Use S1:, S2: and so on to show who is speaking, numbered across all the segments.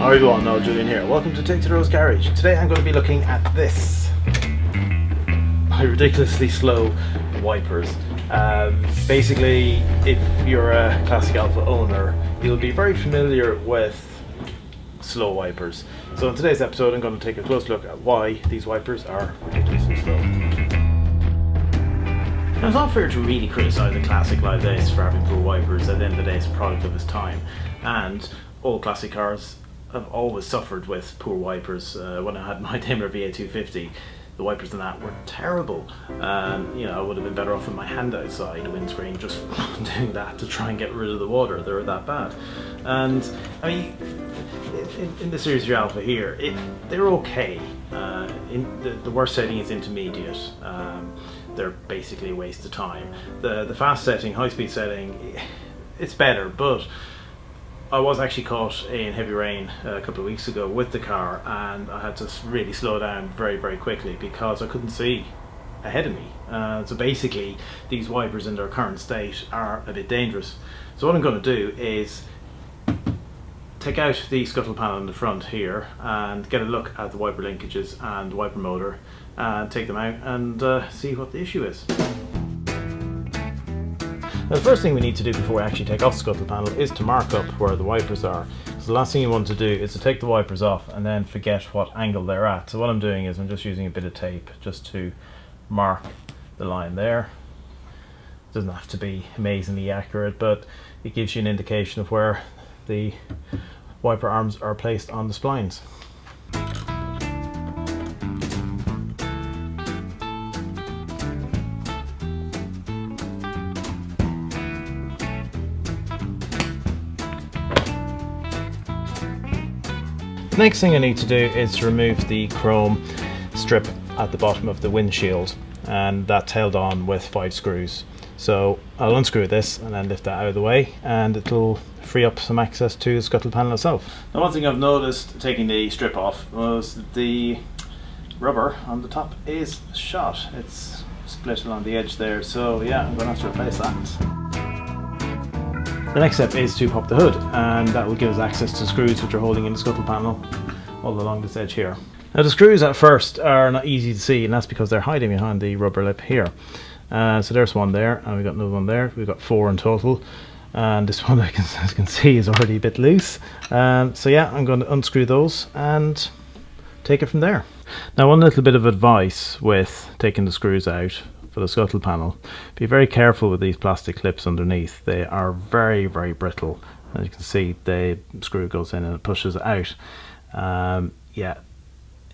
S1: How you doing? No, Julian here. Welcome to Take to the Rose Garage. Today I'm going to be looking at this. My ridiculously slow wipers. Basically, if you're a classic Alfa owner, you'll be very familiar with slow wipers. So in today's episode I'm going to take a close look at why these wipers are ridiculously slow. Now, it's not fair to really criticise a classic like this for having poor wipers. At the end of the day, it's a product of its time, and all classic cars have always suffered with poor wipers. When I had my Daimler VA250, the wipers on that were terrible. I would have been better off with my hand outside windscreen, just doing that to try and get rid of the water. They were that bad. And I mean, in the Series 3 Alpha here, they're okay. The worst setting is intermediate. They're basically a waste of time. The fast setting, high-speed setting, it's better, but I was actually caught in heavy rain a couple of weeks ago with the car, and I had to really slow down very, very quickly because I couldn't see ahead of me. So basically, these wipers in their current state are a bit dangerous. So what I'm going to do is take out the scuttle panel in the front here and get a look at the wiper linkages and the wiper motor, and take them out and see what the issue is. Now, the first thing we need to do before we actually take off the scuttle panel is to mark up where the wipers are. So the last thing you want to do is to take the wipers off and then forget what angle they're at. So what I'm doing is I'm just using a bit of tape just to mark the line there. It doesn't have to be amazingly accurate, but it gives you an indication of where the wiper arms are placed on the splines. The next thing I need to do is to remove the chrome strip at the bottom of the windshield, and that's held on with 5 screws. So I'll unscrew this and then lift that out of the way, and it'll free up some access to the scuttle panel itself. Now, one thing I've noticed taking the strip off was that the rubber on the top is shot. It's split along the edge there, so yeah, I'm going to have to replace that. The next step is to pop the hood, and that will give us access to screws which are holding in the scuttle panel all along this edge here. Now, the screws at first are not easy to see, and that's because they're hiding behind the rubber lip here. So there's one there, and we've got another one there. We've got 4 in total, and this one, as you can see, is already a bit loose. So yeah, I'm going to unscrew those and take it from there. Now, one little bit of advice with taking the screws out for the scuttle panel: be very careful with these plastic clips underneath. They are very, very brittle. As you can see, the screw goes in and it pushes it out. Yeah,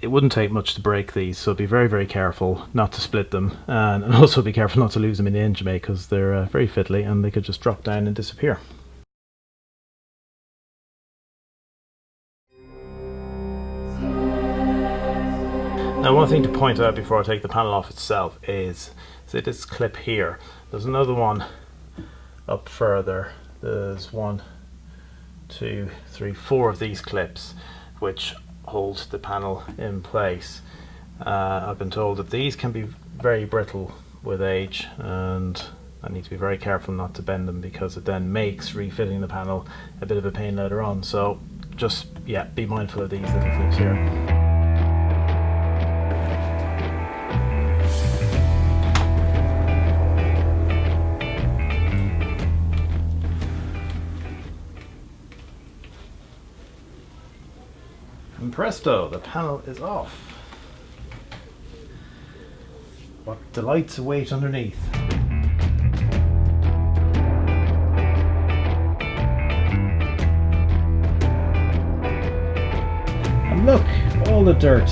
S1: it wouldn't take much to break these, so be very, very careful not to split them, and also be careful not to lose them in the engine bay, because they're very fiddly and they could just drop down and disappear. Now, one thing to point out before I take the panel off itself is this clip here. There's another one up further. There's 1, 2, 3, 4 of these clips which hold the panel in place. I've been told that these can be very brittle with age, and I need to be very careful not to bend them, because it then makes refitting the panel a bit of a pain later on. So just, yeah, be mindful of these little clips here. And presto, the panel is off. What delights await underneath. And look, all the dirt,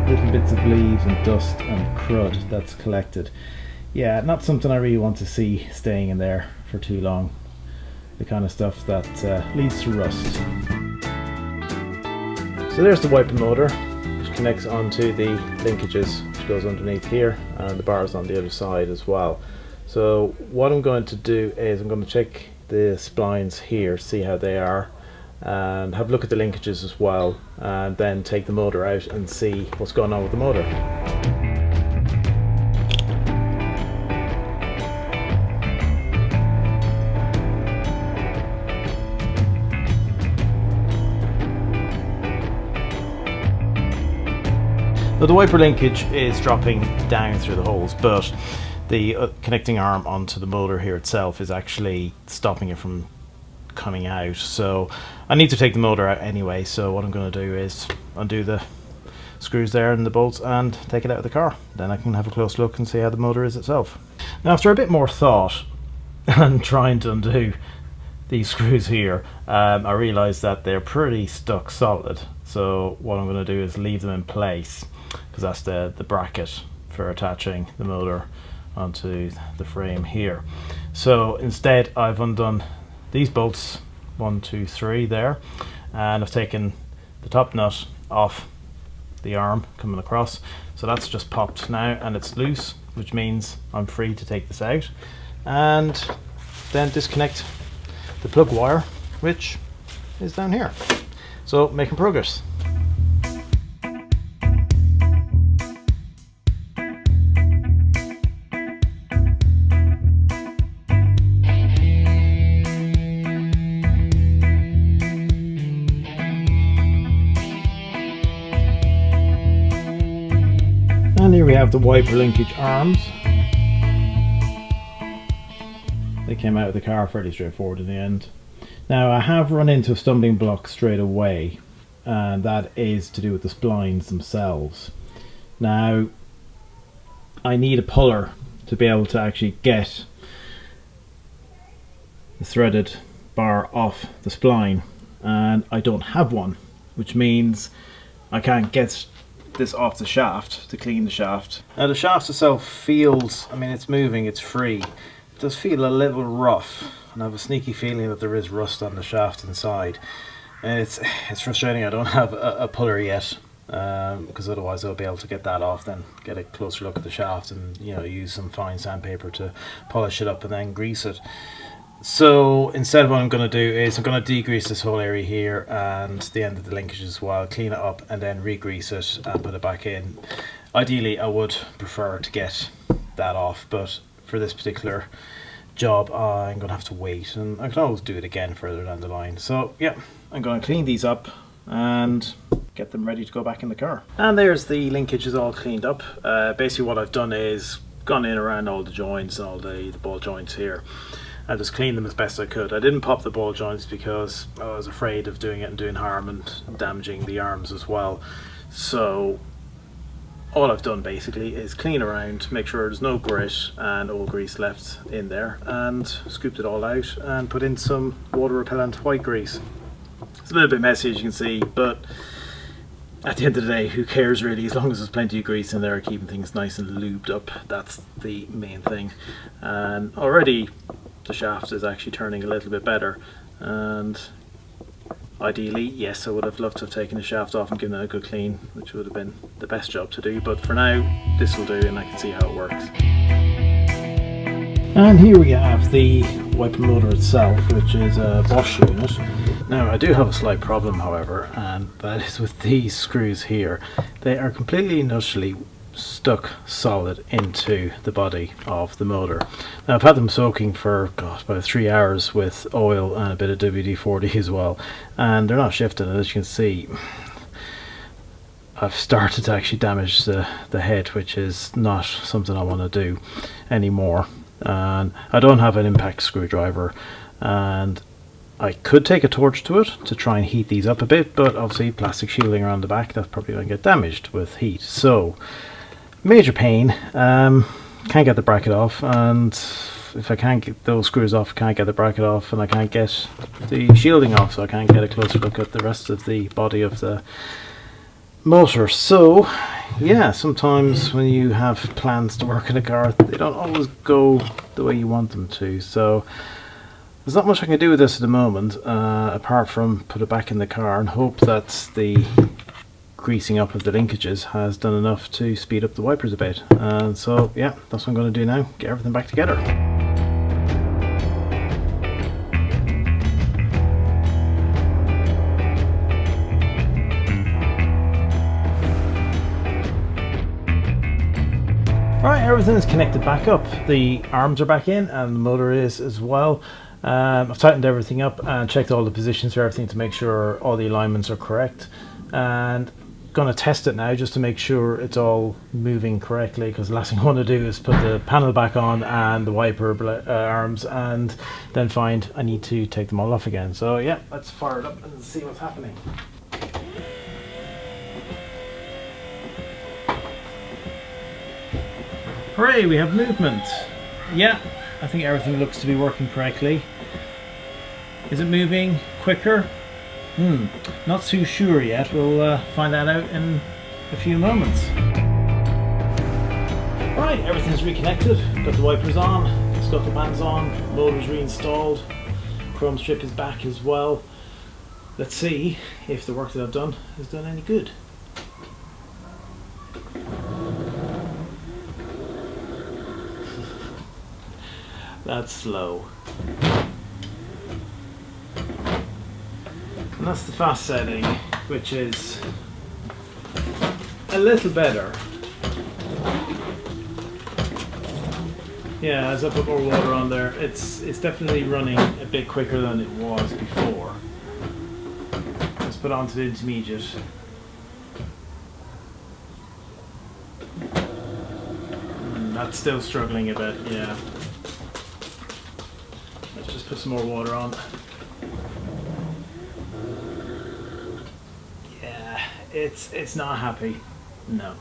S1: little bits of leaves and dust and crud that's collected. Yeah, not something I really want to see staying in there for too long. The kind of stuff that leads to rust. So there's the wiper motor, which connects onto the linkages, which goes underneath here, and the bars on the other side as well. So what I'm going to do is I'm going to check the splines here, see how they are, and have a look at the linkages as well, and then take the motor out and see what's going on with the motor. Now the wiper linkage is dropping down through the holes, but the connecting arm onto the motor here itself is actually stopping it from coming out. So I need to take the motor out anyway, so what I'm going to do is undo the screws there and the bolts and take it out of the car. Then I can have a close look and see how the motor is itself. Now after a bit more thought and trying to undo these screws here, I realized that they're pretty stuck solid. So what I'm going to do is leave them in place, because that's the bracket for attaching the motor onto the frame here. So instead I've undone these bolts, 1, 2, 3 there, and I've taken the top nut off the arm coming across. So that's just popped now and it's loose, which means I'm free to take this out and then disconnect the plug wire, which is down here. So making progress. And here we have the wiper linkage arms. They came out of the car fairly straightforward in the end. Now I have run into a stumbling block straight away, and that is to do with the splines themselves. Now I need a puller to be able to actually get the threaded bar off the spline, and I don't have one, which means I can't get this off the shaft to clean the shaft. Now the shaft itself feels, I mean, it's moving, it's free. It does feel a little rough, and I have a sneaky feeling that there is rust on the shaft inside. And it's frustrating I don't have a puller yet, because otherwise I'll be able to get that off, then get a closer look at the shaft and, you know, use some fine sandpaper to polish it up and then grease it. So instead what I'm going to do is I'm going to degrease this whole area here and the end of the linkage as well, clean it up and then re-grease it and put it back in. Ideally I would prefer to get that off, but for this particular job I'm going to have to wait, and I can always do it again further down the line. So yeah, I'm going to clean these up and get them ready to go back in the car. And there's the linkage is all cleaned up. Basically what I've done is gone in around all the joints and all the ball joints here. I just cleaned them as best I could. I didn't pop the ball joints because I was afraid of doing it and doing harm and damaging the arms as well. So all I've done basically is clean around, make sure there's no grit and old grease left in there, and scooped it all out and put in some water repellent white grease. It's a little bit messy as you can see, but at the end of the day, who cares really, as long as there's plenty of grease in there keeping things nice and lubed up. That's the main thing. And already the shaft is actually turning a little bit better, and ideally, yes, I would have loved to have taken the shaft off and given it a good clean, which would have been the best job to do, but for now this will do and I can see how it works. And here we have the wiper motor itself, which is a Bosch unit. Now I do have a slight problem however, and that is with these screws here. They are completely and utterly stuck solid into the body of the motor. Now I've had them soaking for about 3 hours with oil and a bit of WD-40 as well, and they're not shifting, and as you can see I've started to actually damage the head, which is not something I want to do anymore. And I don't have an impact screwdriver, and I could take a torch to it to try and heat these up a bit, but obviously plastic shielding around the back, that's probably going to get damaged with heat. So major pain, can't get the bracket off, and if I can't get those screws off, can't get the bracket off, and I can't get the shielding off, so I can't get a closer look at the rest of the body of the motor. So yeah, sometimes when you have plans to work in a car, they don't always go the way you want them to. So there's not much I can do with this at the moment, apart from put it back in the car and hope that the greasing up of the linkages has done enough to speed up the wipers a bit. And so yeah, that's what I'm going to do now, get everything back together. Right, everything is connected back up. The arms are back in and the motor is as well. I've tightened everything up and checked all the positions for everything to make sure all the alignments are correct. And going to test it now just to make sure it's all moving correctly, because the last thing I want to do is put the panel back on and the wiper arms and then find I need to take them all off again. So yeah, let's fire it up and see what's happening. Hooray, we have movement. Yeah, I think everything looks to be working correctly. Is it moving quicker? Not too sure yet. We'll find that out in a few moments. Right, everything's reconnected. Got the wipers on, scuttle pan's on, motor's reinstalled, chrome strip is back as well. Let's see if the work that I've done has done any good. That's slow. And that's the fast setting, which is a little better. Yeah, as I put more water on there, it's definitely running a bit quicker than it was before. Let's put on to the intermediate. That's still struggling a bit, yeah. Let's just put some more water on. It's not happy, no.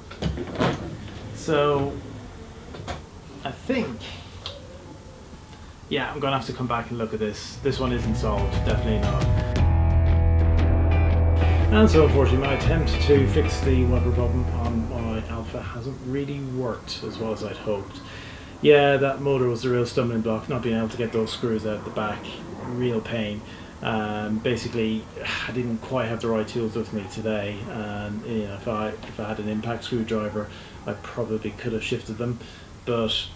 S1: So I think, yeah, I'm gonna have to come back and look at this. This one isn't solved, definitely not. And so unfortunately my attempt to fix the wiper problem on my Alfa hasn't really worked as well as I'd hoped. Yeah, that motor was the real stumbling block, not being able to get those screws out the back, real pain. Basically, I didn't quite have the right tools with me today, and you know, if I had an impact screwdriver, I probably could have shifted them. But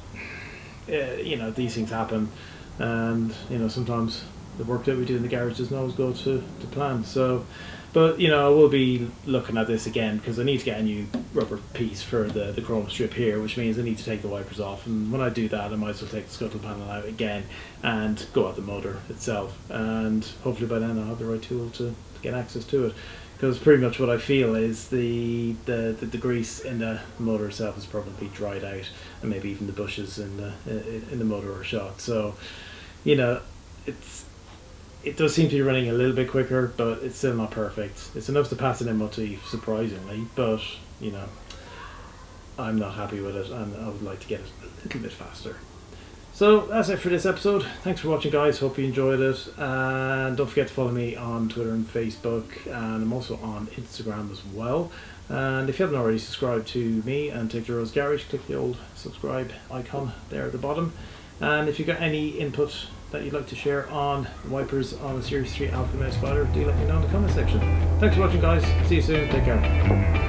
S1: you know, these things happen, and you know, sometimes the work that we do in the garage doesn't always go to plan. So, but you know, I will be looking at this again because I need to get a new rubber piece for the chrome strip here, which means I need to take the wipers off, and when I do that I might as well take the scuttle panel out again and go at the motor itself, and hopefully by then I'll have the right tool to get access to it, because pretty much what I feel is the grease in the motor itself is probably dried out, and maybe even the bushes in the motor are shot. So you know, it does seem to be running a little bit quicker, but it's still not perfect. It's enough to pass an MOT, surprisingly, but you know, I'm not happy with it, and I would like to get it a little bit faster. So that's it for this episode. Thanks for watching, guys. Hope you enjoyed it, and don't forget to follow me on Twitter and Facebook, and I'm also on Instagram as well. And if you haven't already subscribed to me and Take Your Rose Garage, click the old subscribe icon there at the bottom. And if you've got any input that you'd like to share on wipers on the Series 3 Alfa Romeo Spider, do let me know in the comment section. Thanks for watching, guys. See you soon. Take care.